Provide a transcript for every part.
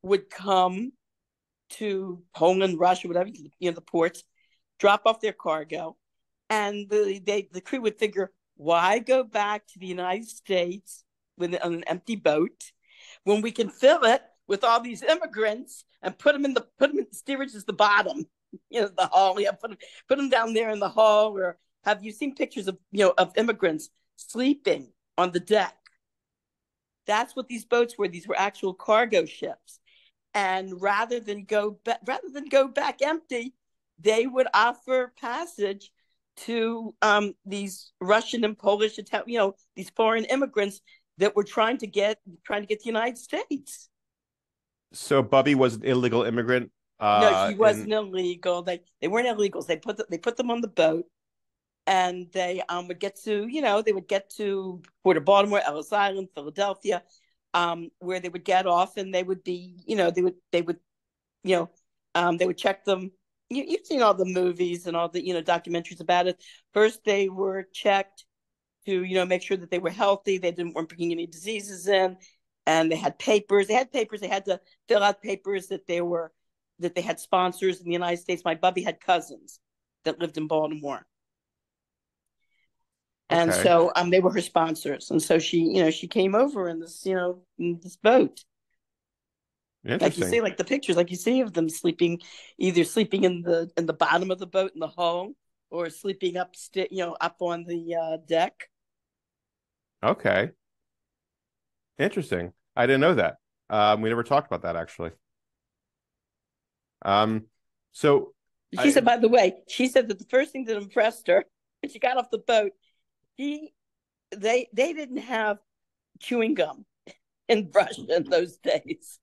would come to Poland, Russia, whatever, the ports, drop off their cargo, and the crew would figure, why go back to the United States on an empty boat when we can fill it with all these immigrants and put them in the steerage is the bottom, the hull. Yeah, put them down there in the hull. Or have you seen pictures of immigrants sleeping on the deck? That's what these boats were. These were actual cargo ships. And rather than go back empty, they would offer passage to these Russian and Polish, these foreign immigrants that were trying to get to the United States. So Bubby was an illegal immigrant. No, she wasn't illegal. They weren't illegals. They put them on the boat, and they would get to Port of Baltimore, Ellis Island, Philadelphia, where they would get off, and they would be, they would check them. You've seen all the movies and all the documentaries about it. First, they were checked to make sure that they were healthy. They weren't bringing any diseases in, and they had papers. They had to fill out papers that they had sponsors in the United States. My Bubby had cousins that lived in Baltimore. And Okay. so they were her sponsors. And so she came over in this, in this boat. Like you see, like the pictures, like you see of them either sleeping in the bottom of the boat in the hull, or sleeping up on the deck. Okay. Interesting. I didn't know that. We never talked about that, actually. So She said, by the way, that the first thing that impressed her when she got off the boat, they didn't have chewing gum in Russia in those days.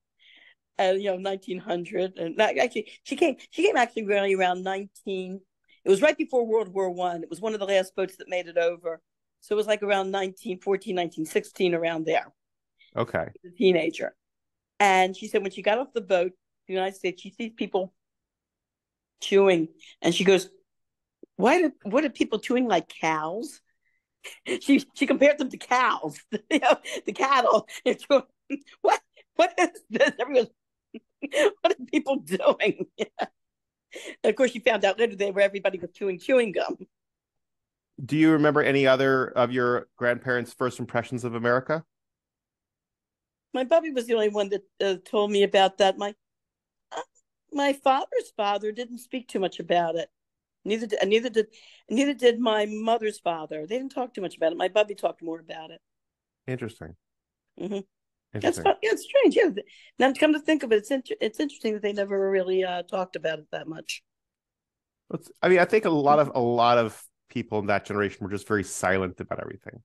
1900, and actually she came actually really around 19. It was right before World War I. It was one of the last boats that made it over, so it was like around 1914, 1916, around there. Okay. She was a teenager, and she said when she got off the boat in the United States, she sees people chewing, and she goes, what are people chewing like cows? She compared them to cows, the cattle. What is this? Everyone, what are people doing? And of course, she found out later everybody was chewing gum. Do you remember any other of your grandparents' first impressions of America? My Bubby was the only one that told me about that. My father's father didn't speak too much about it. Neither did my mother's father. They didn't talk too much about it. My Bubby talked more about it. Interesting. Mm-hmm. That's fun. Yeah, it's strange. Yeah. Now to come to think of it, it's interesting that they never really talked about it that much. I think a lot of people in that generation were just very silent about everything,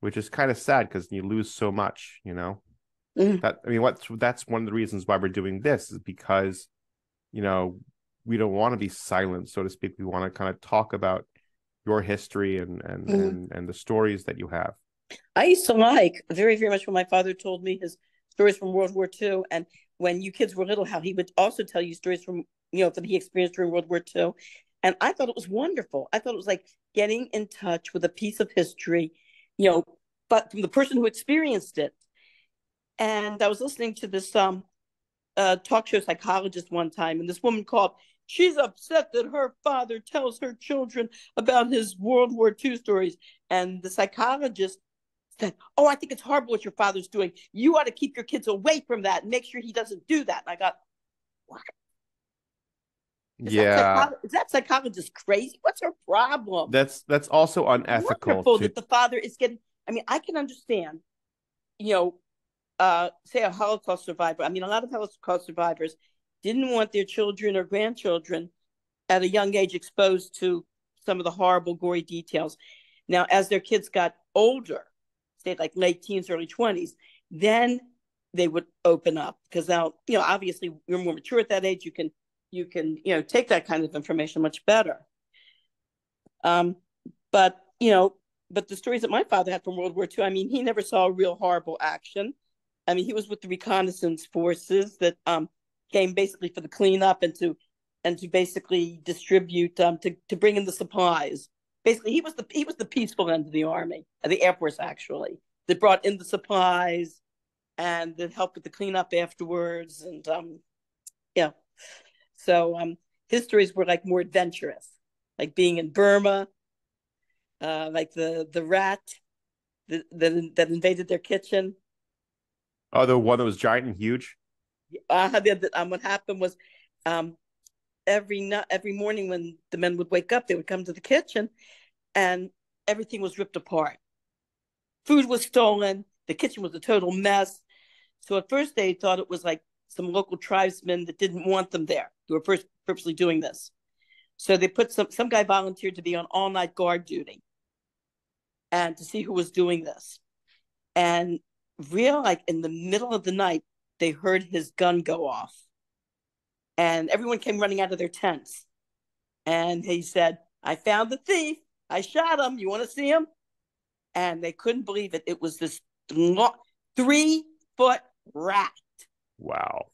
which is kind of sad because you lose so much. Mm-hmm. That's one of the reasons why we're doing this, is because we don't want to be silent, so to speak. We want to kind of talk about your history and the stories that you have. I used to like very, very much when my father told me his stories from World War II. And when you kids were little, how he would also tell you stories from, that he experienced during World War II. And I thought it was wonderful. I thought it was like getting in touch with a piece of history, but from the person who experienced it. And I was listening to this talk show psychologist one time, and this woman called. She's upset that her father tells her children about his World War II stories. And the psychologist said, "Oh, I think it's horrible what your father's doing. You ought to keep your kids away from that and make sure he doesn't do that." And I got, what? Is that psychologist crazy? What's her problem? That's also unethical. Wonderful that the father is getting. I mean, I can understand, say a Holocaust survivor. I mean, a lot of Holocaust survivors didn't want their children or grandchildren at a young age exposed to some of the horrible, gory details. Now, as their kids got older, say like late teens, early 20s, then they would open up, because now, obviously you're more mature at that age. You can take that kind of information much better. But the stories that my father had from World War II, I mean, he never saw real horrible action. I mean, he was with the reconnaissance forces that came basically for the cleanup and to basically distribute to bring in the supplies. Basically, he was the peaceful end of the army, the Air Force actually, that brought in the supplies and then help with the cleanup afterwards. And yeah, so his stories were like more adventurous, like being in Burma, like the rat that invaded their kitchen. Oh, the one that was giant and huge. What happened was, um, every morning when the men would wake up, they would come to the kitchen, and everything was ripped apart. Food was stolen. The kitchen was a total mess. So at first they thought it was like some local tribesmen that didn't want them there, who were purposely doing this. So they put some guy volunteered to be on all night guard duty and to see who was doing this. And real like in the middle of the night, they heard his gun go off, and everyone came running out of their tents. And he said, "I found the thief. I shot him. You want to see him?" And they couldn't believe it. It was this 3-foot rat. Wow.